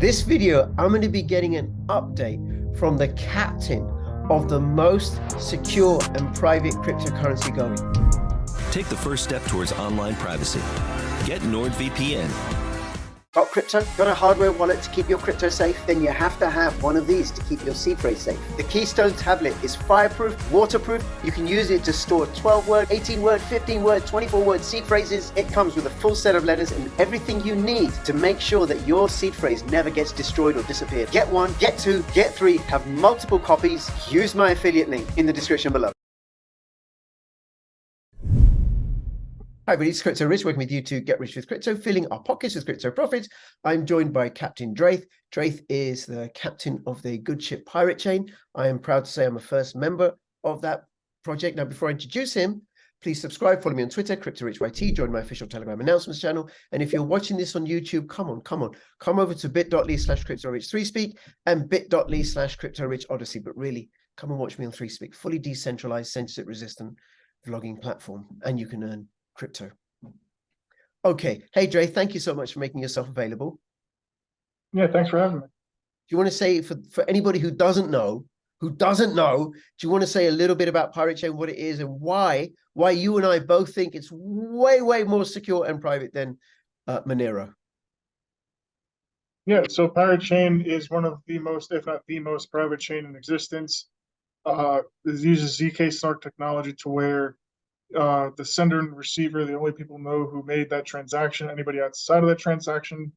this video, I'm going to be getting an update from the captain of the most secure and private cryptocurrency going. Take the first step towards online privacy. Get NordVPN. Got crypto? Got a hardware wallet to keep your crypto safe? Then you have to have one of these to keep your seed phrase safe. The Keystone tablet is fireproof, waterproof. You can use it to store 12-word, 18-word, 15-word, 24-word seed phrases. It comes with a full set of letters and everything you need to make sure that your seed phrase never gets destroyed or disappeared. Get one, get two, get three, have multiple copies. Use my affiliate link in the description below. Hi everybody, it's Crypto Rich, working with you to get rich with crypto, filling our pockets with crypto profits. I'm joined by Captain Draeth. Draeth is the captain of the good ship Pirate Chain. I am proud to say I'm a first member of that project. Now, before I introduce him, please subscribe, follow me on Twitter, CryptoRichYT, join my official Telegram announcements channel. And if you're watching this on YouTube, come over to bit.ly/CryptoRich3Speak and bit.ly/CryptoRichOdyssey. But really, come and watch me on 3Speak, fully decentralized, censorship resistant vlogging platform, and you can earn crypto. Okay. Hey, Dre, thank you so much for making yourself available. Yeah, thanks for having me. Do you want to say, for anybody who doesn't know, do you want to say a little bit about Pirate Chain, what it is, and why you and I both think it's way, way more secure and private than Monero? Yeah, so Pirate Chain is one of the most, if not the most, private chain in existence. It uses ZK-SNARK technology to where the sender and receiver, the only people know who made that transaction. Anybody outside of that transaction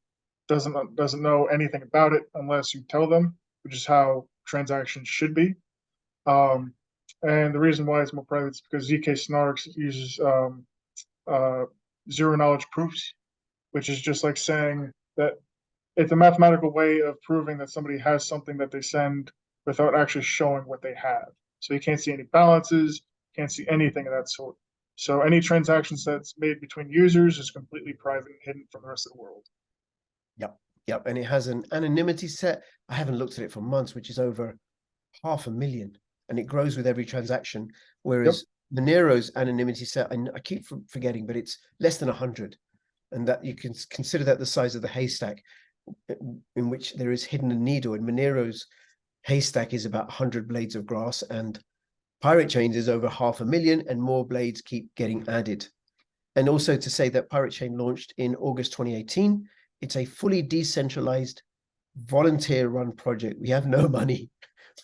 doesn't know anything about it unless you tell them, which is how transactions should be. And the reason why it's more private is because ZK-SNARK uses zero knowledge proofs, which is just like saying that it's a mathematical way of proving that somebody has something that they send without actually showing what they have. So you can't see any balances, can't see anything of that sort. So any transactions that's made between users is completely private and hidden from the rest of the world. Yep. And it has an anonymity set. I haven't looked at it for months, which is over 500,000, and it grows with every transaction. Whereas Monero's anonymity set, and I keep forgetting, but it's less than 100, and that you can consider that the size of the haystack in which there is hidden a needle. And Monero's haystack is about 100 blades of grass, and Pirate Chain is over 500,000, and more blades keep getting added. And also to say that Pirate Chain launched in August 2018. It's a fully decentralized, volunteer-run project. We have no money.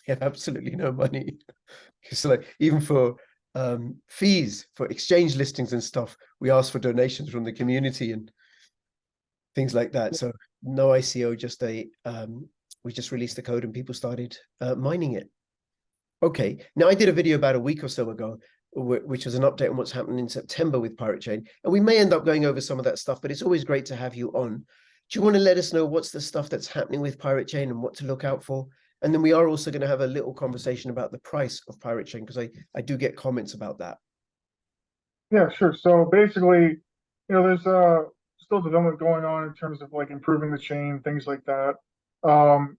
We have absolutely no money. So like, even for fees, for exchange listings and stuff, we ask for donations from the community and things like that. So no ICO, just we just released the code and people started mining it. Okay, now I did a video about a week or so ago, which was an update on what's happening in September with Pirate Chain. And we may end up going over some of that stuff, but it's always great to have you on. Do you want to let us know what's the stuff that's happening with Pirate Chain and what to look out for? And then we are also going to have a little conversation about the price of Pirate Chain, because I do get comments about that. Yeah, sure. So basically, there's still development going on in terms of like improving the chain, things like that.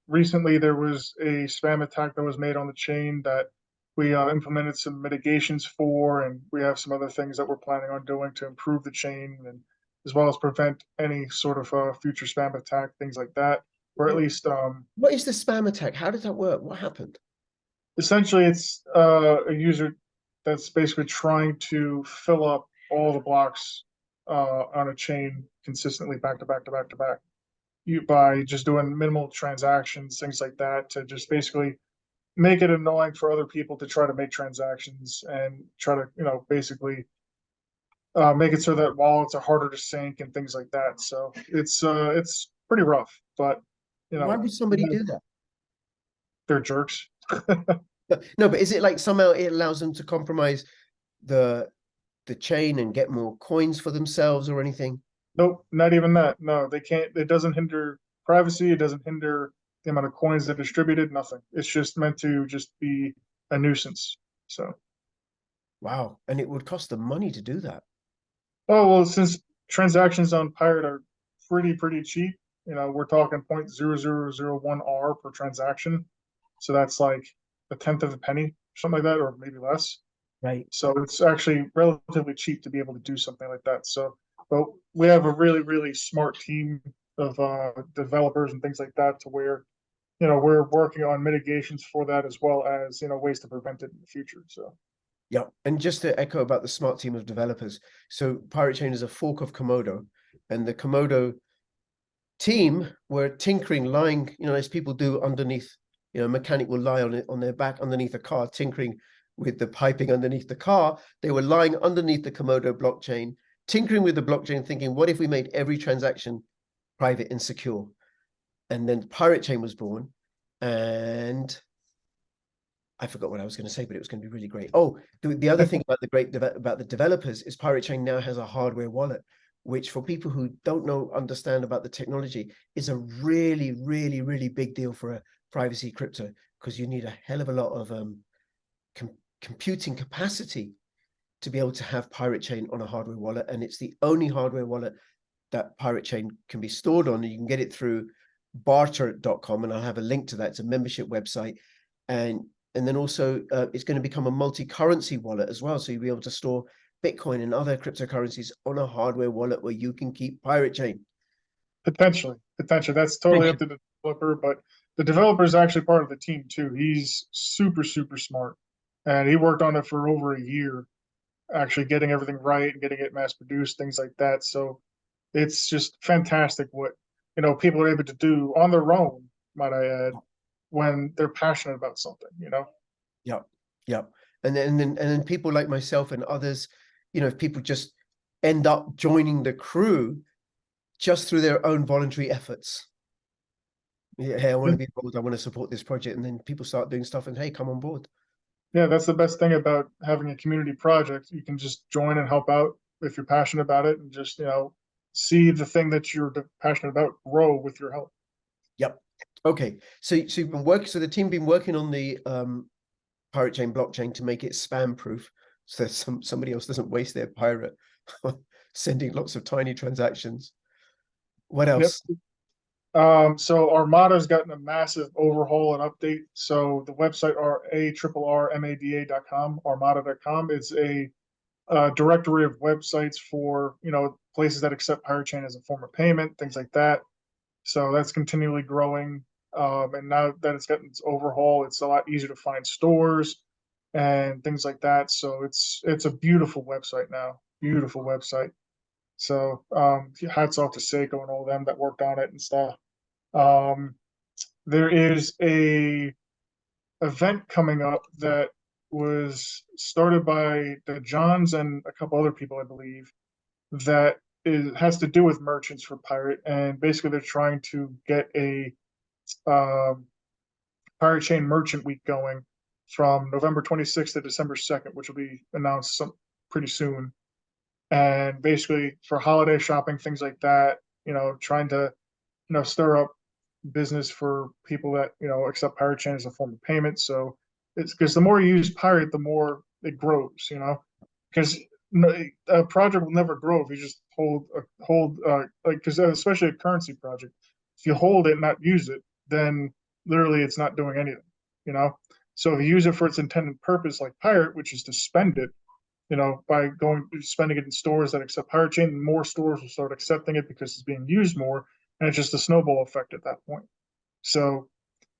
Recently, there was a spam attack that was made on the chain that we implemented some mitigations for, and we have some other things that we're planning on doing to improve the chain, and as well as prevent any sort of future spam attack, things like that, or at least. What is the spam attack? How did that work? What happened? Essentially, it's a user that's basically trying to fill up all the blocks on a chain consistently back to back to back to back. By just doing minimal transactions, things like that, to just basically make it annoying for other people to try to make transactions and try to, basically make it so that wallets are harder to sync and things like that. So it's pretty rough, but why would somebody do that? They're jerks. No, but is it like somehow it allows them to compromise the chain and get more coins for themselves or anything? Nope, not even that. No, they can't. It doesn't hinder privacy. It doesn't hinder the amount of coins they're distributed. Nothing. It's just meant to just be a nuisance. So. Wow, and it would cost them money to do that. Oh well, since transactions on Pirate are pretty cheap, we're talking 0.0001 R per transaction, so that's like a tenth of a penny, something like that, or maybe less. Right. So it's actually relatively cheap to be able to do something like that. So. But we have a really, really smart team developers and things like that, to where we're working on mitigations for that, as well as ways to prevent it in the future. So Yeah, and just to echo about the smart team of developers, so Pirate Chain is a fork of Komodo, and the Komodo team were tinkering, lying, as people do underneath, a mechanic will lie on their back underneath a car, tinkering with the piping underneath the car. They were lying underneath the Komodo blockchain, tinkering with the blockchain, thinking, what if we made every transaction private and secure? And then Pirate Chain was born, and I forgot what I was going to say, but it was going to be really great. Oh, the other thing about about the developers is Pirate Chain now has a hardware wallet, which for people who don't understand about the technology is a really, really, really big deal for a privacy crypto, because you need a hell of a lot of computing capacity to be able to have Pirate Chain on a hardware wallet. And it's the only hardware wallet that Pirate Chain can be stored on. And you can get it through barter.com, and I'll have a link to that. It's a membership website. And then also it's going to become a multi-currency wallet as well. So you'll be able to store Bitcoin and other cryptocurrencies on a hardware wallet where you can keep Pirate Chain. potentially, that's totally up to the developer, but the developer is actually part of the team too. He's super, super smart, and he worked on it for over a year, actually getting everything right and getting it mass produced, things like that. So it's just fantastic what people are able to do on their own, might I add, when they're passionate about something. Yep, yep. And then people like myself and others, if people just end up joining the crew just through their own voluntary efforts. Yeah, hey, I want to be involved, I want to support this project, and then people start doing stuff and hey, come on board. Yeah, that's the best thing about having a community project. You can just join and help out if you're passionate about it, and just see the thing that you're passionate about grow with your help. Yep. Okay. So you've been working. So the team been working on the Pirate Chain blockchain to make it spam proof, so that somebody else doesn't waste their pirate sending lots of tiny transactions. What else? Yep. So Armada's gotten a massive overhaul and update. So the website armada.com, armada.com, is a directory of websites for places that accept Pirate Chain as a form of payment, things like that. So that's continually growing. And now that it's gotten its overhaul, it's a lot easier to find stores and things like that. So it's a beautiful website now, beautiful website. So hats off to Seiko and all of them that worked on it and stuff. There is a event coming up that was started by the Johns and a couple other people, I believe, that has to do with merchants for Pirate, and basically they're trying to get a Pirate Chain Merchant Week going from November 26th to December 2nd, which will be announced pretty soon. And basically for holiday shopping, things like that, trying to stir up business for people that accept Pirate Chain as a form of payment. So it's because the more you use Pirate, the more it grows. Because a project will never grow if you just hold like, because especially a currency project, if you hold it and not use it, then literally it's not doing anything. So if you use it for its intended purpose, like Pirate, which is to spend it, by spending it in stores that accept Pirate Chain, more stores will start accepting it because it's being used more, and it's just a snowball effect at that point. So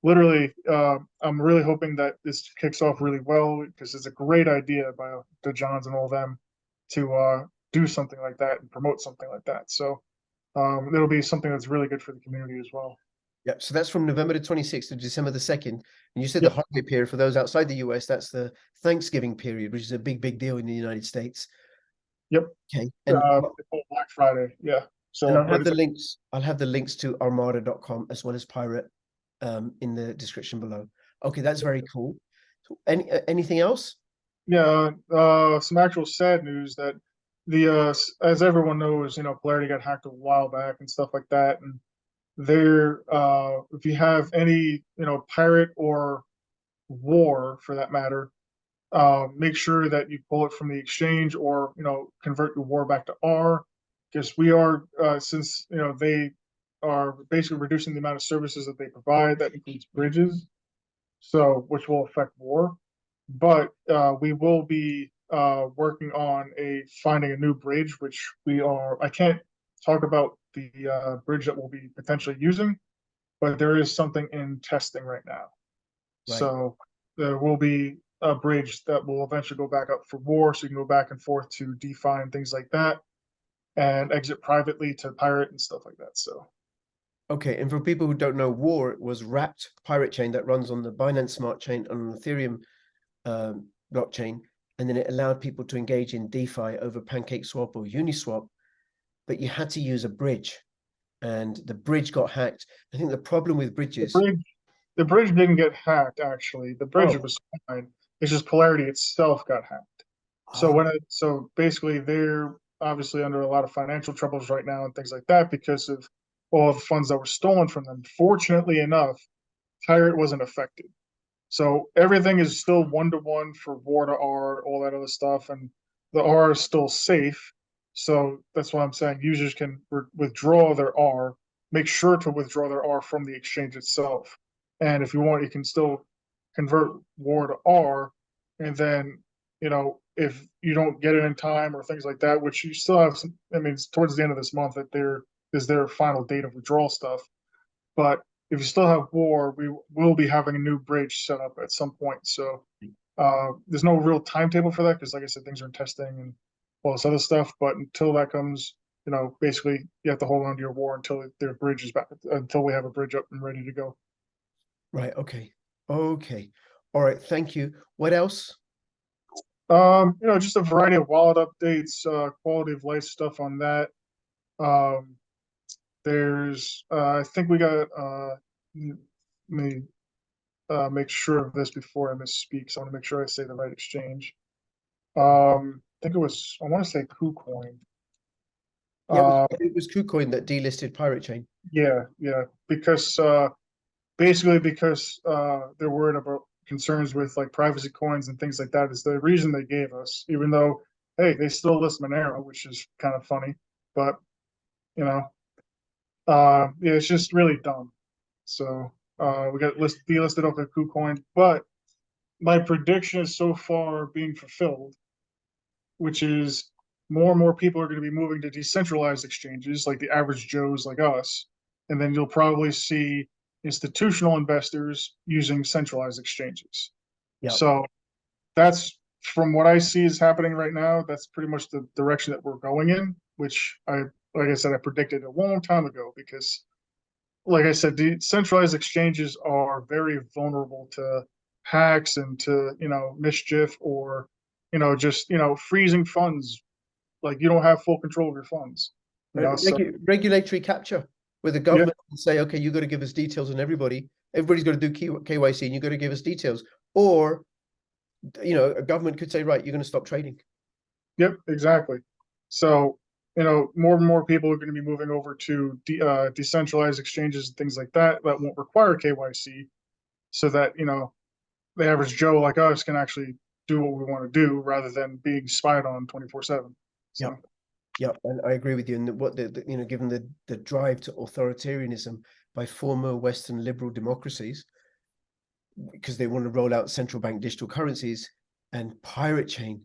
literally, I'm really hoping that this kicks off really well, because it's a great idea by the Johns and all of them to do something like that and promote something like that. So it'll be something that's really good for the community as well. Yeah, so that's from November the 26th to December the 2nd. And you said Yep. the holiday period for those outside the US, that's the Thanksgiving period, which is a big, big deal in the United States. Yep. Okay. And Black Friday. Yeah. So I'll have the links. I'll have the links to armada.com as well as Pirate in the description below. Okay, that's very cool. So anything else? Yeah, some actual sad news that as everyone knows, Polarity got hacked a while back and stuff like that. And if you have any, pirate or war for that matter, make sure that you pull it from the exchange, or convert your war back to R, because we are since they are basically reducing the amount of services that they provide. That includes bridges, so which will affect war. But we will be working on finding a new bridge, which I can't talk about the bridge that we'll be potentially using, but there is something in testing right now. Right. So there will be a bridge that will eventually go back up for war, so you can go back and forth to DeFi and things like that, and exit privately to pirate and stuff like that. So Okay, and for people who don't know, War was wrapped pirate chain that runs on the Binance Smart Chain on Ethereum blockchain, and then it allowed people to engage in DeFi over PancakeSwap or Uniswap, but you had to use a bridge, and the bridge got hacked. I think the problem with the bridges. bridge, the bridge didn't get hacked. Actually, the bridge Oh, was fine. It's just Polarity itself got hacked. So so basically they're obviously under a lot of financial troubles right now and things like that because of all the funds that were stolen from them. Fortunately enough, Pirate wasn't affected. So everything is still 1-to-1 for war to R, all that other stuff, and the R is still safe. So that's why I'm saying users can withdraw their R, make sure to withdraw their R from the exchange itself. And if you want, you can still convert war to R, and then, if you don't get it in time or things like that, which you still have some, I mean, it's towards the end of this month that there is their final date of withdrawal stuff. But if you still have war, we will be having a new bridge set up at some point. So there's no real timetable for that because, like I said, things are in testing and all this other stuff. But until that comes, basically you have to hold on to your war until their bridge is back, until we have a bridge up and ready to go. right. Okay. Okay. All right. Thank you. What else? Just a variety of wallet updates, quality of life stuff on that. There's, I think we got, let me make sure of this before I misspeak. So I want to make sure I say the right exchange. I think it was, I want to say KuCoin. Yeah, it was KuCoin that delisted Pirate Chain. Yeah, because basically because they're worried about concerns with like privacy coins and things like that is the reason they gave us, even though, hey, they still list Monero, which is kind of funny, but yeah, it's just really dumb. So we got delisted off of KuCoin, but my prediction is so far being fulfilled, which is more and more people are going to be moving to decentralized exchanges like the average Joes like us. And then you'll probably see institutional investors using centralized exchanges. Yeah. So that's from what I see is happening right now. That's pretty much the direction that we're going in, which like I said, I predicted a long time ago because, like I said, decentralized exchanges are very vulnerable to hacks and to, mischief or, just, freezing funds. Like you don't have full control of your funds, so Regulatory capture, where the yeah, government will say, okay, you got to give us details on everybody. Everybody's got to do KYC and you got to give us details. Or, a government could say, right, you're going to stop trading. yep, exactly. So, more and more people are going to be moving over to decentralized exchanges and things like that that won't require KYC, so that, the average Joe like us can actually do what we want to do rather than being spied on 24/7. So. Yep. Yep, and I agree with you. And what given the drive to authoritarianism by former Western liberal democracies, because they want to roll out central bank digital currencies, and Pirate Chain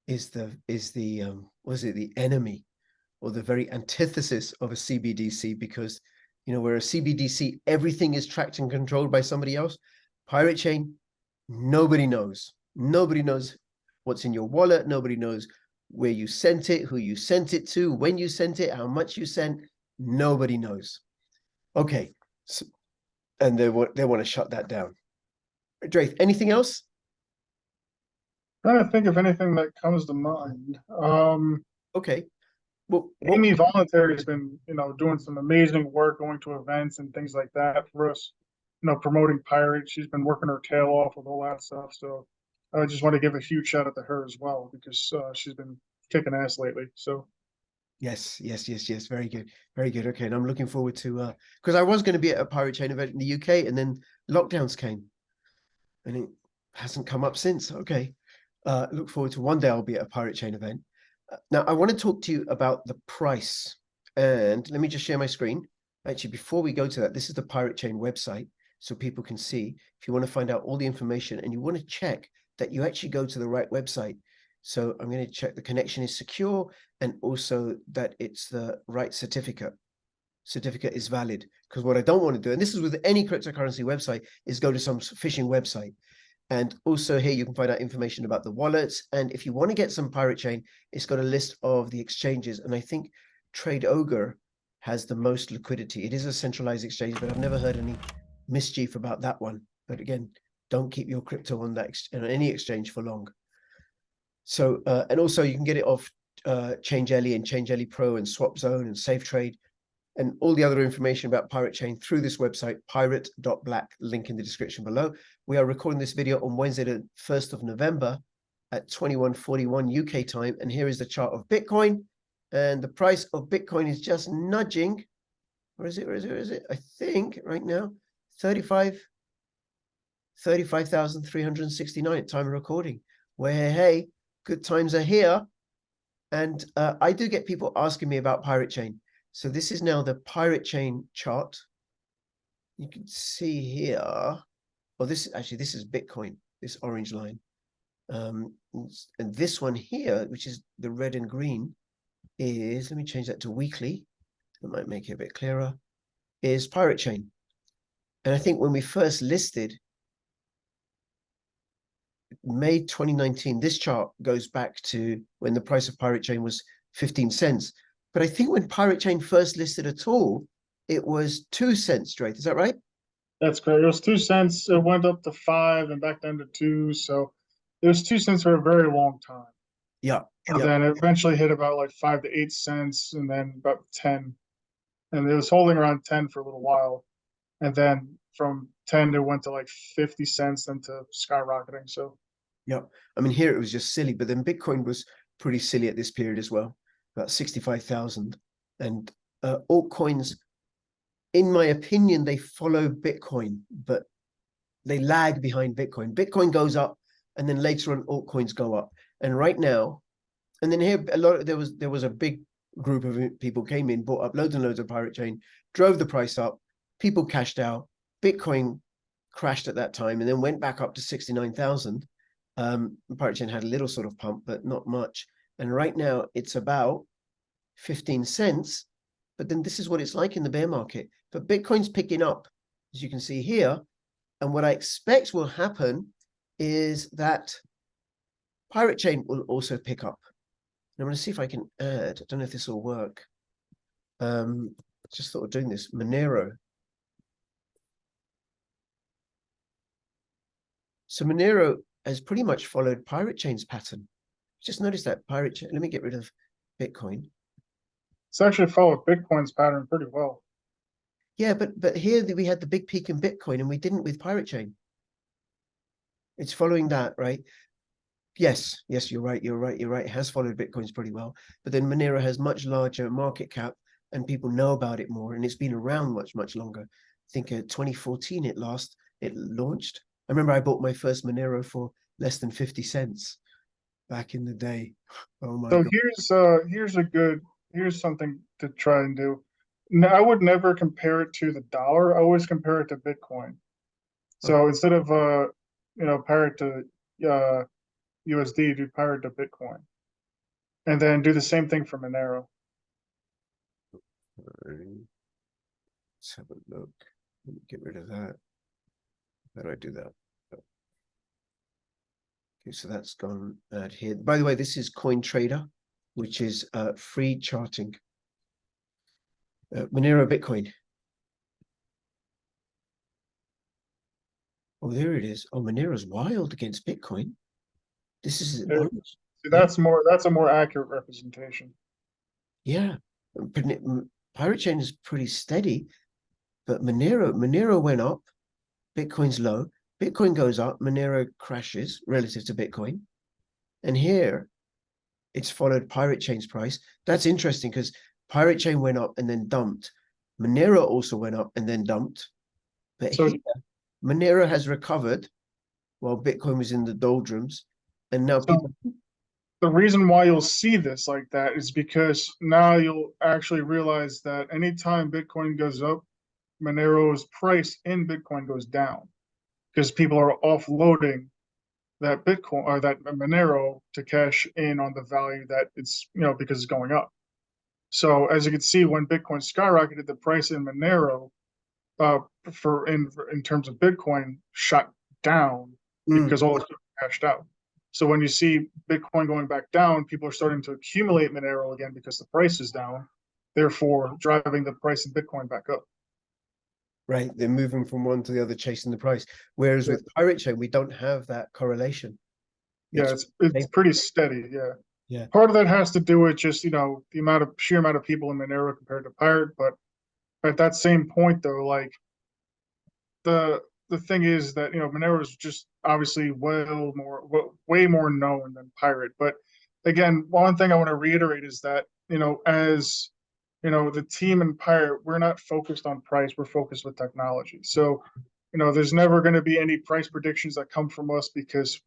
is the the enemy or the very antithesis of a CBDC, because where a CBDC everything is tracked and controlled by somebody else. Pirate Chain, nobody knows what's in your wallet. Nobody knows where you sent it, who you sent it to, when you sent it, how much you sent. Nobody knows. Okay, so, and they want to shut that down. Draeth, anything else? Trying to think of anything that comes to mind. Okay. Well, Amy Voluntary has been, doing some amazing work, going to events and things like that for us, promoting Pirate. She's been working her tail off with all that stuff. So I just want to give a huge shout out to her as well because she's been kicking ass lately. So yes. Very good. Very good. Okay. And I'm looking forward to, because I was going to be at a Pirate Chain event in the UK and then lockdowns came and it hasn't come up since. Okay. Look forward to one day I'll be at a Pirate Chain event. Now, I want to talk to you about the price, and let me just share my screen. Actually, before we go to that, this is the Pirate Chain website, so people can see. If you want to find out all the information and you want to check that you actually go to the right website. So I'm going to check the connection is secure and also that it's the right certificate. certificate is valid. Because what I don't want to do, and this is with any cryptocurrency website, is go to some phishing website. And also here you can find out information about the wallets. And if you want to get some Pirate Chain, it's got a list of the exchanges. And I think Trade Ogre has the most liquidity. It is a centralized exchange, but I've never heard any mischief about that one. But again, don't keep your crypto on that on any exchange for long. So, and also you can get it off ChangeLly and ChangeLly Pro and SwapZone and SafeTrade, and all the other information about Pirate Chain through this website, pirate.black, link in the description below. We are recording this video on Wednesday, the 1st of November at 21:41 UK time. And here is the chart of Bitcoin. And the price of Bitcoin is just nudging. Where is it? Where is it? Where is it? I think right now, 35,369 at time of recording. Where, hey, good times are here. And I do get people asking me about Pirate Chain. So this is now the Pirate Chain chart. You can see here, oh, this is Bitcoin, this orange line. And this one here, which is the red and green, is, let me change that to weekly. That might make it a bit clearer, is Pirate Chain. And I think when we first listed, May 2019, this chart goes back to when the price of Pirate Chain was 15 cents. But I think when Pirate Chain first listed at all, it was 2 cents, Draeth. Is that right? That's correct. It was 2 cents. It went up to 5 and back down to 2. So it was 2 cents for a very long time. Yeah. And then it eventually hit about like 5 to 8 cents and then about 10. And it was holding around 10 for a little while. And then from 10, it went to like 50 cents, then to skyrocketing. So, yeah. I mean, here it was just silly, but then Bitcoin was pretty silly at this period as well, about 65,000. And altcoins, in my opinion, they follow Bitcoin, but they lag behind Bitcoin. Bitcoin goes up, and then later on, altcoins go up. And right now, and then here, there was a big group of people came in, bought up loads and loads of Pirate Chain, drove the price up, people cashed out, Bitcoin crashed at that time, and then went back up to 69,000. Pirate Chain had a little sort of pump, but not much. And right now it's about 15 cents. But then this is what it's like in the bear market. But Bitcoin's picking up, as you can see here. And what I expect will happen is that Pirate Chain will also pick up. And I'm going to see if I can add. I don't know if this will work. Just thought of doing this. Monero. So Monero has pretty much followed Pirate Chain's pattern. Just notice that Pirate Chain. Let me get rid of Bitcoin. it's actually followed Bitcoin's pattern pretty well. Yeah, but here we had the big peak in Bitcoin, and we didn't with Pirate Chain. It's following that, right? Yes, you're right. It has followed Bitcoin's pretty well. But then Monero has much larger market cap, and people know about it more, and it's been around much longer. I think 2014 it launched. I remember I bought my first Monero for less than 50 cents back in the day. Oh my So God. here's something to try and do. No, I would never compare it to the dollar. I always compare it to Bitcoin. So instead of pirate to USD, do pirate to Bitcoin, and then do the same thing for Monero. Let's have a look. Let me get rid of that. How do I do that? Okay, so that's gone out here. By the way, this is CoinTrader, which is free charting. Monero Bitcoin. Oh, there it is. Oh, Monero's wild against Bitcoin. This is See, that's a more accurate representation. Yeah. Pirate Chain is pretty steady, but Monero went up, Bitcoin's low, Bitcoin goes up, Monero crashes relative to Bitcoin. And here it's followed Pirate Chain's price. That's interesting because Pirate Chain went up and then dumped. Monero also went up and then dumped. But So here, Monero has recovered while Bitcoin was in the doldrums. And now people. The reason why you'll see this like that is because now you'll actually realize that anytime Bitcoin goes up, Monero's price in Bitcoin goes down because people are offloading that Bitcoin or that Monero to cash in on the value that it's, because it's going up. So as you can see, when Bitcoin skyrocketed, the price in Monero, in terms of Bitcoin, shot down because all the stuff cashed out. So when you see Bitcoin going back down, people are starting to accumulate Monero again because the price is down, therefore driving the price in Bitcoin back up. Right, they're moving from one to the other, chasing the price. Whereas with Pirate Chain, we don't have that correlation. Yeah, it's pretty steady. Yeah. Yeah. Part of that has to do with just, the sheer amount of people in Monero compared to Pirate. But at that same point though, like the thing is that, Monero is just obviously way more known than Pirate. But again, one thing I want to reiterate is that, as the team in Pirate, we're not focused on price, we're focused with technology. So, there's never going to be any price predictions that come from us because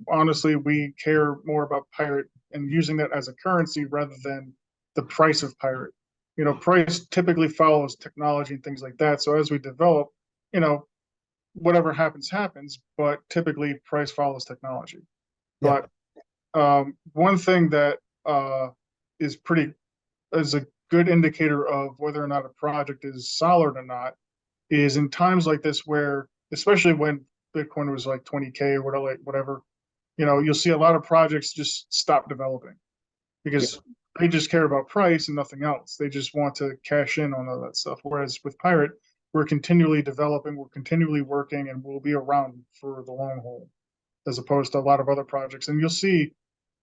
honestly, we care more about Pirate and using that as a currency rather than the price of Pirate. Price typically follows technology and things like that. So as we develop, whatever happens, but typically price follows technology. Yeah. But one thing that is a good indicator of whether or not a project is solid or not is in times like this where, especially when Bitcoin was like 20K or whatever, you'll see a lot of projects just stop developing because they just care about price and nothing else. They just want to cash in on all that stuff. Whereas with Pirate, we're continually developing, we're continually working, and we'll be around for the long haul, as opposed to a lot of other projects. And you'll see,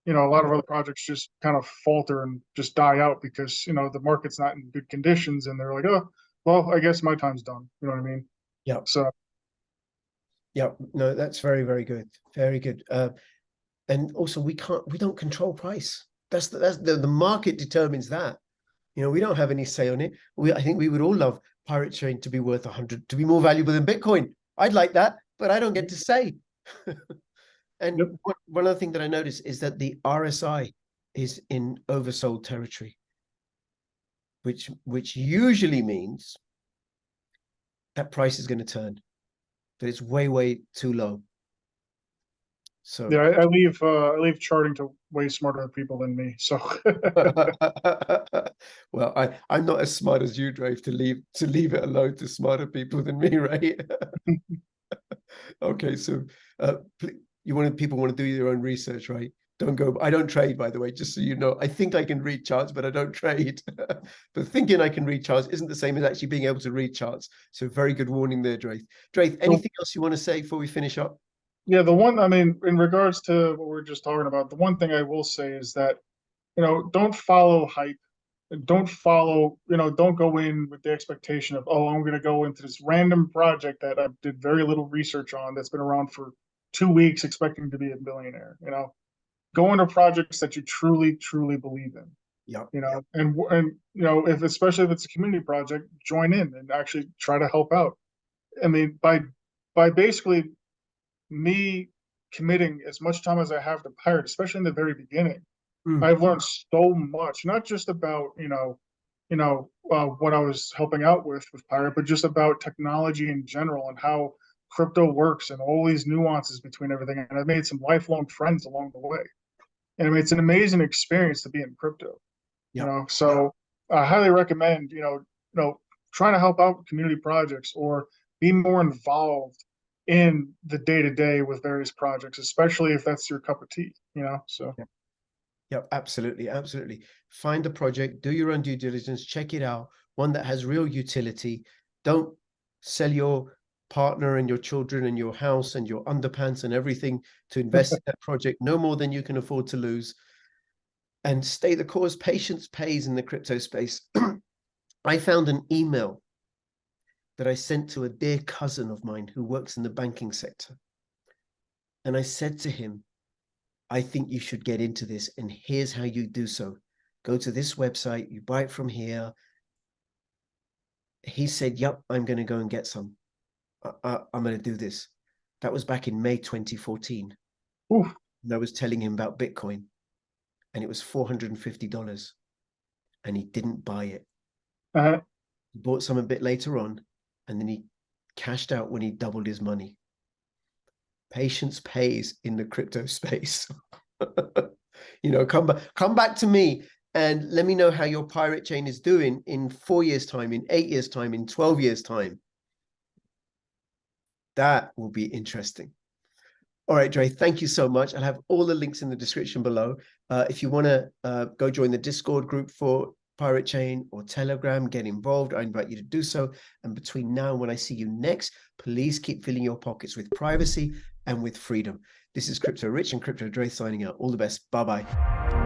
a lot of other projects just kind of falter and just die out because, the market's not in good conditions and they're like, oh, well, I guess my time's done. You know what I mean? Yeah. So. Yeah, no, that's very, very good. Very good. And also we don't control price. That's the market determines that. We don't have any say on it. I think we would all love Pirate Chain to be worth 100, to be more valuable than Bitcoin. I'd like that, but I don't get to say. And one other thing that I noticed is that the RSI is in oversold territory, which usually means that price is going to turn, but it's way, way too low. So yeah, I leave charting to way smarter people than me. So well, I'm not as smart as you, Draeth, to leave it alone to smarter people than me, right? Okay, so people want to do their own research, right? I don't trade, by the way, just so you know. I think I can read charts, but I don't trade. But thinking I can read charts isn't the same as actually being able to read charts. So very good warning there, Draeth. Draeth, anything else you want to say before we finish up? yeah, in regards to what we're just talking about, the one thing I will say is that, don't follow hype. Don't go in with the expectation of, oh, I'm going to go into this random project that I did very little research on that's been around for 2 weeks expecting to be a billionaire. Go into projects that you truly, truly believe in. Yeah. Especially if it's a community project, join in and actually try to help out. I mean, by basically me committing as much time as I have to Pirate, especially in the very beginning, I've learned so much, not just about, what I was helping out with Pirate, but just about technology in general and how crypto works and all these nuances between everything. And I've made some lifelong friends along the way. And I mean, it's an amazing experience to be in crypto, so I highly recommend, trying to help out community projects or be more involved in the day-to-day with various projects, especially if that's your cup of tea, so. Yeah, absolutely. Absolutely. Find a project, do your own due diligence, check it out, one that has real utility. Don't sell your partner and your children and your house and your underpants and everything to invest in that project, no more than you can afford to lose. And stay the course. Patience pays in the crypto space. I found an email that I sent to a dear cousin of mine who works in the banking sector. And I said to him, I think you should get into this, and here's how you do so. Go to this website, you buy it from here. He said, yep, I'm going to go and get some. I'm going to do this. That was back in May 2014. Oof. And I was telling him about Bitcoin, and it was $450, and he didn't buy it. He bought some a bit later on, and then he cashed out when he doubled his money. Patience pays in the crypto space. Come back to me And let me know how your pirate chain is doing in 4 years' time, in 8 years' time, in 12 years' time. That will be interesting. All right, Dre, thank you so much. I'll have all the links in the description below. If you want to go join the Discord group for Pirate Chain or Telegram, get involved. I invite you to do so. And between now and when I see you next, please keep filling your pockets with privacy and with freedom. This is Crypto Rich and Crypto Draeth signing out. All the best. Bye-bye.